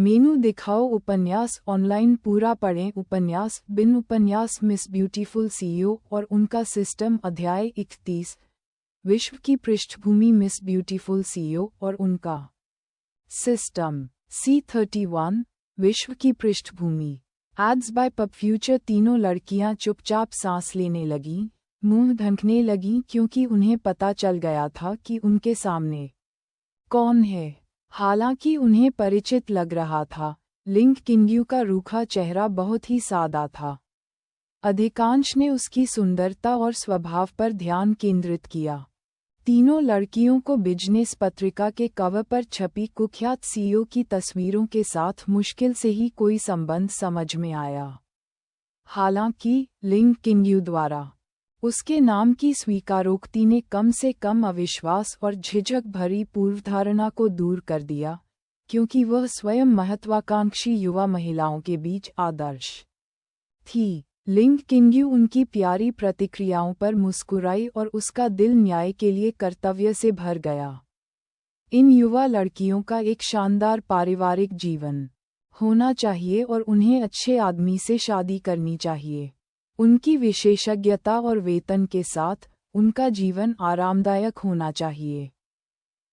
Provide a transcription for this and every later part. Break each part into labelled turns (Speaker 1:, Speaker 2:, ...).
Speaker 1: मेनू दिखाओ उपन्यास ऑनलाइन पूरा पढ़ें उपन्यास बिन उपन्यास मिस ब्यूटीफुल सीईओ और उनका सिस्टम अध्याय 31 विश्व की पृष्ठभूमि मिस ब्यूटीफुल सीईओ और उनका सिस्टम C31 विश्व की पृष्ठभूमि एड्स बाय पब फ्यूचर। तीनों लड़कियां चुपचाप सांस लेने लगीं, मुंह ढंकने लगीं क्योंकि उन्हें पता चल गया था कि उनके सामने कौन है। हालांकि उन्हें परिचित लग रहा था, लिंग किंग्यू का रूखा चेहरा बहुत ही सादा था। अधिकांश ने उसकी सुंदरता और स्वभाव पर ध्यान केंद्रित किया। तीनों लड़कियों को बिजनेस पत्रिका के कवर पर छपी कुख्यात सीईओ की तस्वीरों के साथ मुश्किल से ही कोई संबंध समझ में आया। हालांकि लिंग किंग्यू द्वारा उसके नाम की स्वीकारोक्ति ने कम से कम अविश्वास और झिझक भरी पूर्वधारणा को दूर कर दिया, क्योंकि वह स्वयं महत्वाकांक्षी युवा महिलाओं के बीच आदर्श थी। लिंग किंग्यू उनकी प्यारी प्रतिक्रियाओं पर मुस्कुराई और उसका दिल न्याय के लिए कर्तव्य से भर गया। इन युवा लड़कियों का एक शानदार पारिवारिक जीवन होना चाहिए और उन्हें अच्छे आदमी से शादी करनी चाहिए। उनकी विशेषज्ञता और वेतन के साथ उनका जीवन आरामदायक होना चाहिए।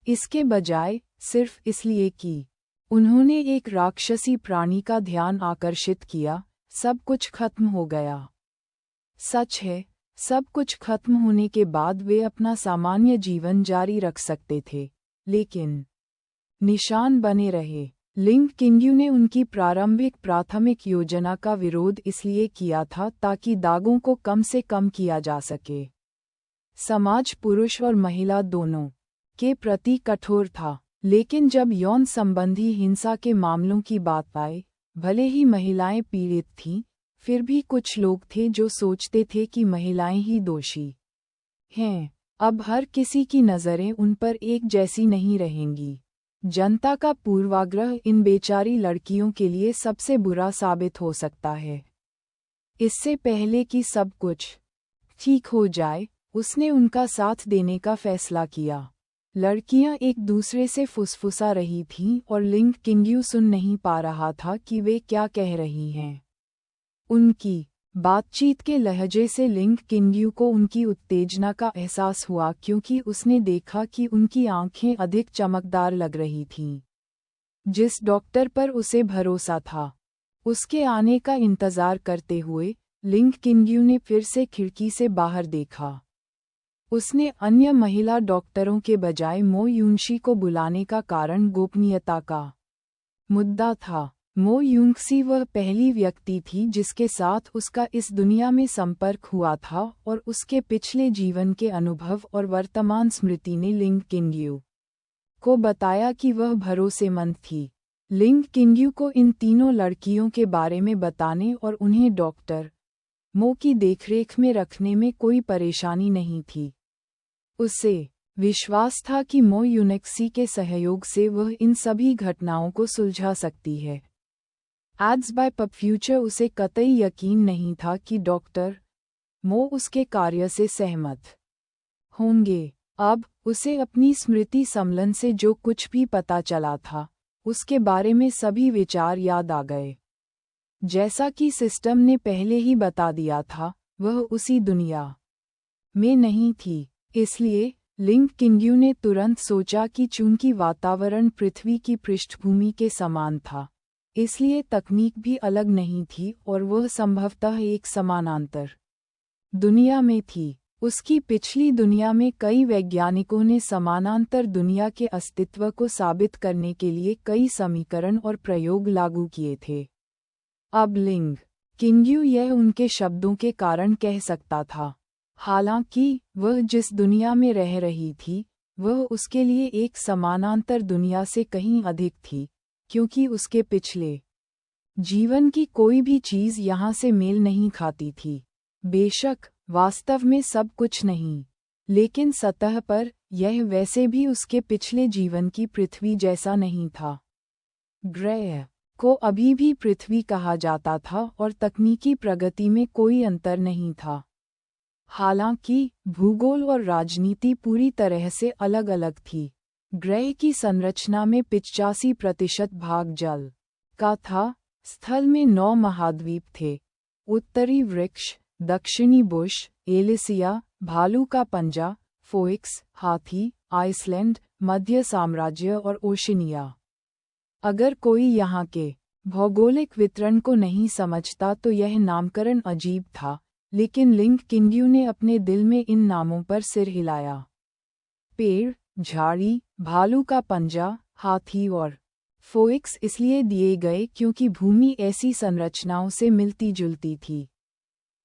Speaker 1: इसके बजाय सिर्फ इसलिए कि उन्होंने एक राक्षसी प्राणी का ध्यान आकर्षित किया, सब कुछ खत्म हो गया। सच है, सब कुछ खत्म होने के बाद वे अपना सामान्य जीवन जारी रख सकते थे, लेकिन निशान बने रहे। लिंग किंग्यू ने उनकी प्राथमिक योजना का विरोध इसलिए किया था ताकि दागों को कम से कम किया जा सके। समाज पुरुष और महिला दोनों के प्रति कठोर था, लेकिन जब यौन संबंधी हिंसा के मामलों की बात आए, भले ही महिलाएं पीड़ित थीं, फिर भी कुछ लोग थे जो सोचते थे कि महिलाएं ही दोषी हैं। अब हर किसी की नज़रें उन पर एक जैसी नहीं रहेंगी। जनता का पूर्वाग्रह इन बेचारी लड़कियों के लिए सबसे बुरा साबित हो सकता है। इससे पहले कि सब कुछ ठीक हो जाए, उसने उनका साथ देने का फैसला किया। लड़कियां एक दूसरे से फुसफुसा रही थीं और लिंग किंग्यू सुन नहीं पा रहा था कि वे क्या कह रही हैं। उनकी बातचीत के लहजे से लिंग किंग्यू को उनकी उत्तेजना का एहसास हुआ, क्योंकि उसने देखा कि उनकी आंखें अधिक चमकदार लग रही थीं। जिस डॉक्टर पर उसे भरोसा था, उसके आने का इंतजार करते हुए लिंग किंग्यू ने फिर से खिड़की से बाहर देखा। उसने अन्य महिला डॉक्टरों के बजाय मो यूंगशी को बुलाने का कारण गोपनीयता का मुद्दा था। मो यूंगशी वह पहली व्यक्ति थी जिसके साथ उसका इस दुनिया में संपर्क हुआ था, और उसके पिछले जीवन के अनुभव और वर्तमान स्मृति ने लिंग किंग्यू को बताया कि वह भरोसेमंद थी। लिंग किंग्यू को इन तीनों लड़कियों के बारे में बताने और उन्हें डॉक्टर मो की देखरेख में रखने में कोई परेशानी नहीं थी। उसे विश्वास था कि मो यूंगशी के सहयोग से वह इन सभी घटनाओं को सुलझा सकती है। एड्स बाय पब फ्यूचर उसे कतई यकीन नहीं था कि डॉक्टर मो उसके कार्य से सहमत होंगे। अब उसे अपनी स्मृति सम्मेलन से जो कुछ भी पता चला था, उसके बारे में सभी विचार याद आ गए। जैसा कि सिस्टम ने पहले ही बता दिया था, वह उसी दुनिया में नहीं थी। इसलिए लिंग किंग्यू ने तुरंत सोचा कि चूंकि वातावरण पृथ्वी की पृष्ठभूमि के समान था, इसलिए तकनीक भी अलग नहीं थी और वह संभवतः एक समानांतर दुनिया में थी। उसकी पिछली दुनिया में कई वैज्ञानिकों ने समानांतर दुनिया के अस्तित्व को साबित करने के लिए कई समीकरण और प्रयोग लागू किए थे। अब लिंग किंग्यू यह उनके शब्दों के कारण कह सकता था। हालांकि वह जिस दुनिया में रह रही थी, वह उसके लिए एक समानांतर दुनिया से कहीं अधिक थी, क्योंकि उसके पिछले जीवन की कोई भी चीज़ यहाँ से मेल नहीं खाती थी। बेशक वास्तव में सब कुछ नहीं, लेकिन सतह पर यह वैसे भी उसके पिछले जीवन की पृथ्वी जैसा नहीं था। ग्रह को अभी भी पृथ्वी कहा जाता था और तकनीकी प्रगति में कोई अंतर नहीं था। हालांकि भूगोल और राजनीति पूरी तरह से अलग-अलग थी। ग्रह की संरचना में 85% भाग जल का था। स्थल में 9 महाद्वीप थे। उत्तरी वृक्ष, दक्षिणी बुश, एलिसिया, भालू का पंजा, फोइक्स, हाथी, आइसलैंड, मध्य साम्राज्य और ओशिनिया। अगर कोई यहाँ के भौगोलिक वितरण को नहीं समझता तो यह नामकरण अजीब था, लेकिन लिंग किंग्यू ने अपने दिल में इन नामों पर सिर हिलाया। पेड़, झाड़ी, भालू का पंजा, हाथी और फोइक्स इसलिए दिए गए क्योंकि भूमि ऐसी संरचनाओं से मिलती जुलती थी।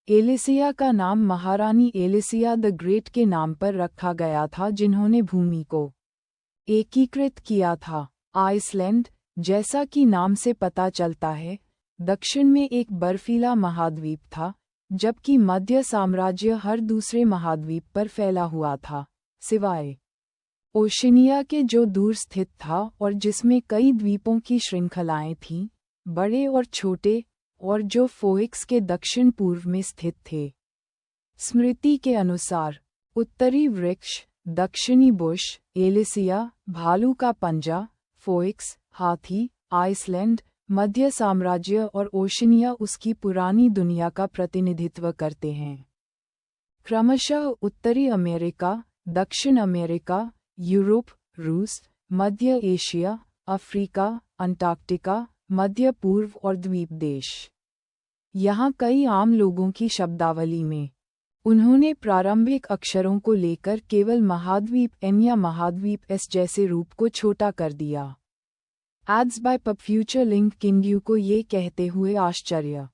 Speaker 1: एलिसिया का नाम महारानी एलिसिया द ग्रेट के नाम पर रखा गया था, जिन्होंने भूमि को एकीकृत किया था। आइसलैंड, जैसा कि नाम से पता चलता है, दक्षिण में एक बर्फीला महाद्वीप था, जबकि मध्य साम्राज्य हर दूसरे महाद्वीप पर फैला हुआ था, सिवाय ओशिनिया के जो दूर स्थित था और जिसमें कई द्वीपों की श्रृंखलाएं थीं, बड़े और छोटे, और जो फोइक्स के दक्षिण पूर्व में स्थित थे। स्मृति के अनुसार उत्तरी वृक्ष, दक्षिणी बुश, एलिसिया, भालू का पंजा, फोइक्स, हाथी, आइसलैंड, मध्य साम्राज्य और ओशिनिया उसकी पुरानी दुनिया का प्रतिनिधित्व करते हैं। क्रमशः उत्तरी अमेरिका, दक्षिण अमेरिका, यूरोप, रूस, मध्य एशिया, अफ्रीका, अंटार्कटिका, मध्य पूर्व और द्वीप देश। यहाँ कई आम लोगों की शब्दावली में उन्होंने प्रारंभिक अक्षरों को लेकर केवल महाद्वीप एम या महाद्वीप एस जैसे रूप को छोटा कर दिया। एड्स बाय पब फ्यूचर लिंग किंग्यू को ये कहते हुए आश्चर्य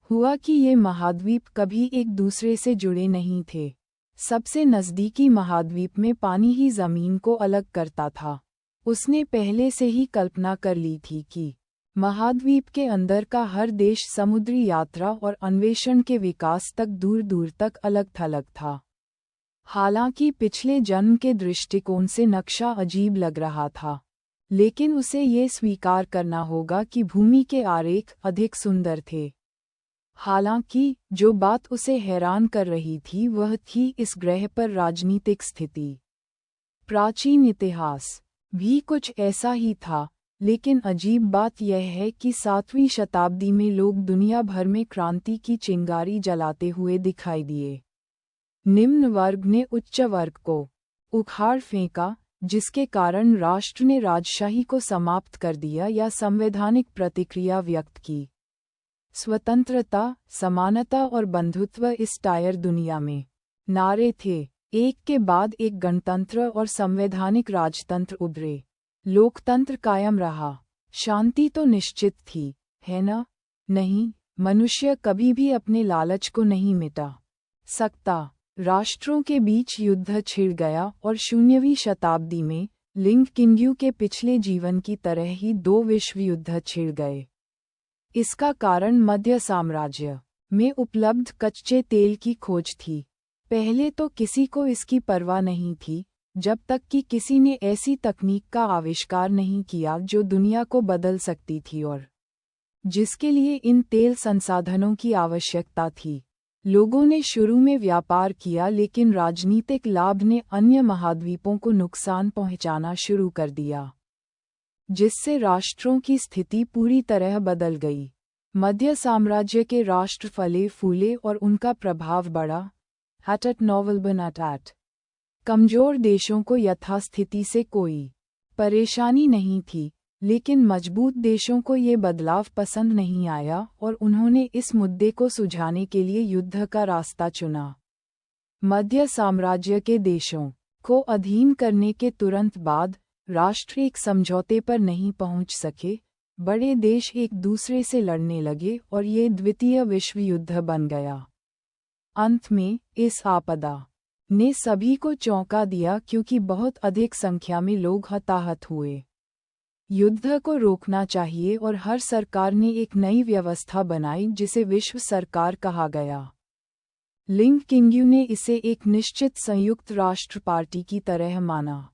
Speaker 1: हुआ कि ये महाद्वीप कभी एक दूसरे से जुड़े नहीं थे। सबसे नज़दीकी महाद्वीप में पानी ही ज़मीन को अलग करता था। उसने पहले से ही कल्पना कर ली थी कि महाद्वीप के अंदर का हर देश समुद्री यात्रा और अन्वेषण के विकास तक दूर दूर तक अलग थलग था। हालांकि पिछले जन्म के दृष्टिकोण से नक्शा अजीब लग रहा था, लेकिन उसे ये स्वीकार करना होगा कि भूमि के आरेख अधिक सुंदर थे। हालांकि जो बात उसे हैरान कर रही थी वह थी इस ग्रह पर राजनीतिक स्थिति। प्राचीन इतिहास भी कुछ ऐसा ही था, लेकिन अजीब बात यह है कि 7वीं शताब्दी में लोग दुनिया भर में क्रांति की चिंगारी जलाते हुए दिखाई दिए। निम्न वर्ग ने उच्च वर्ग को उखाड़ फेंका, जिसके कारण राष्ट्र ने राजशाही को समाप्त कर दिया या संवैधानिक प्रतिक्रिया व्यक्त की। स्वतंत्रता, समानता और बंधुत्व इस टायर दुनिया में नारे थे। एक के बाद एक गणतंत्र और संवैधानिक राजतंत्र उभरे। लोकतंत्र कायम रहा। शांति तो निश्चित थी, है ना? नहीं, मनुष्य कभी भी अपने लालच को नहीं मिटा सकता। राष्ट्रों के बीच युद्ध छिड़ गया और 0वीं शताब्दी में लिंग किंग्यू के पिछले जीवन की तरह ही 2 विश्व युद्ध छिड़ गए। इसका कारण मध्य साम्राज्य में उपलब्ध कच्चे तेल की खोज थी। पहले तो किसी को इसकी परवाह नहीं थी, जब तक कि किसी ने ऐसी तकनीक का आविष्कार नहीं किया जो दुनिया को बदल सकती थी और जिसके लिए इन तेल संसाधनों की आवश्यकता थी। लोगों ने शुरू में व्यापार किया, लेकिन राजनीतिक लाभ ने अन्य महाद्वीपों को नुकसान पहुंचाना शुरू कर दिया, जिससे राष्ट्रों की स्थिति पूरी तरह बदल गई। मध्य साम्राज्य के राष्ट्र फले फूले और उनका प्रभाव बढ़ा। एट नोवेल बनैट कमजोर देशों को यथास्थिति से कोई परेशानी नहीं थी, लेकिन मजबूत देशों को ये बदलाव पसंद नहीं आया और उन्होंने इस मुद्दे को सुलझाने के लिए युद्ध का रास्ता चुना। मध्य साम्राज्य के देशों को अधीन करने के तुरंत बाद राष्ट्र एक समझौते पर नहीं पहुंच सके। बड़े देश एक दूसरे से लड़ने लगे और ये द्वितीय विश्व युद्ध बन गया। अंत में इस आपदा ने सभी को चौंका दिया, क्योंकि बहुत अधिक संख्या में लोग हताहत हुए। युद्ध को रोकना चाहिए और हर सरकार ने एक नई व्यवस्था बनाई जिसे विश्व सरकार कहा गया। लिंग किंग्यू ने इसे एक निश्चित संयुक्त राष्ट्र पार्टी की तरह माना।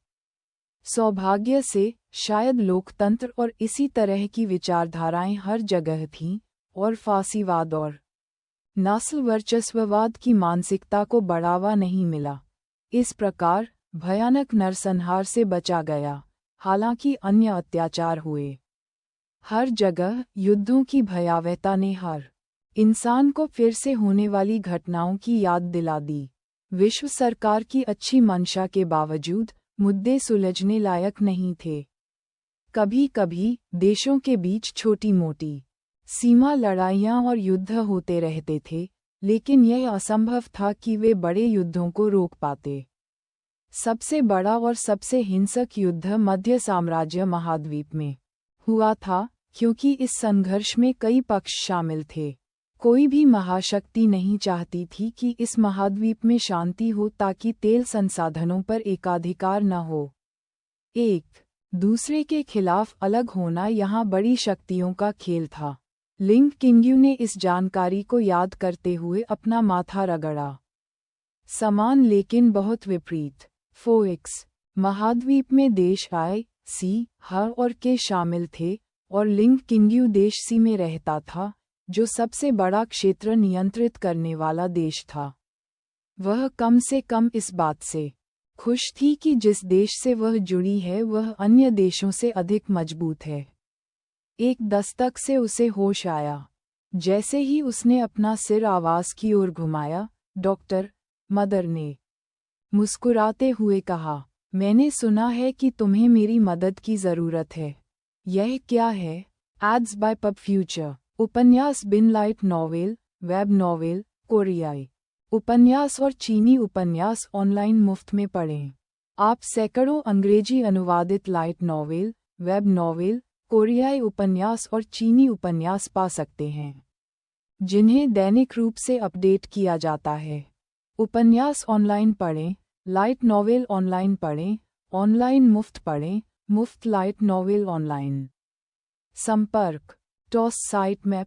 Speaker 1: सौभाग्य से शायद लोकतंत्र और इसी तरह की विचारधाराएं हर जगह थीं, और फासीवाद और नस्ल वर्चस्ववाद की मानसिकता को बढ़ावा नहीं मिला। इस प्रकार भयानक नरसंहार से बचा गया, हालांकि अन्य अत्याचार हुए। हर जगह युद्धों की भयावहता ने हर इंसान को फिर से होने वाली घटनाओं की याद दिला दी। विश्व सरकार की अच्छी मंशा के बावजूद मुद्दे सुलझने लायक नहीं थे। कभी कभी देशों के बीच छोटी मोटी सीमा लड़ाइयाँ और युद्ध होते रहते थे, लेकिन यह असंभव था कि वे बड़े युद्धों को रोक पाते। सबसे बड़ा और सबसे हिंसक युद्ध मध्य साम्राज्य महाद्वीप में हुआ था, क्योंकि इस संघर्ष में कई पक्ष शामिल थे। कोई भी महाशक्ति नहीं चाहती थी कि इस महाद्वीप में शांति हो ताकि तेल संसाधनों पर एकाधिकार न हो। एक दूसरे के खिलाफ अलग होना यहाँ बड़ी शक्तियों का खेल था। लिंग किंग्यू ने इस जानकारी को याद करते हुए अपना माथा रगड़ा। समान लेकिन बहुत विपरीत। फोएक्स महाद्वीप में देश आई, सी, ह और के शामिल थे, और लिंग किंग्यू देश सी में रहता था, जो सबसे बड़ा क्षेत्र नियंत्रित करने वाला देश था। वह कम से कम इस बात से खुश थी कि जिस देश से वह जुड़ी है वह अन्य देशों से अधिक मजबूत है। एक दस्तक से उसे होश आया। जैसे ही उसने अपना सिर आवाज की ओर घुमाया, डॉक्टर मदर ने मुस्कुराते हुए कहा, मैंने सुना है कि तुम्हें मेरी मदद की ज़रूरत है। यह क्या है? Ads by pub future. उपन्यास बिन लाइट नॉवेल, वेब नॉवेल, कोरियाई उपन्यास और चीनी उपन्यास ऑनलाइन मुफ्त में पढ़ें। आप सैकड़ों अंग्रेजी अनुवादित लाइट नॉवेल, वेब नॉवेल, कोरियाई उपन्यास और चीनी उपन्यास पा सकते हैं, जिन्हें दैनिक रूप से अपडेट किया जाता है। उपन्यास ऑनलाइन पढ़ें, लाइट नॉवेल ऑनलाइन पढ़ें, ऑनलाइन मुफ्त पढ़ें, मुफ्त लाइट नॉवेल ऑनलाइन। संपर्क टॉस साइट मैप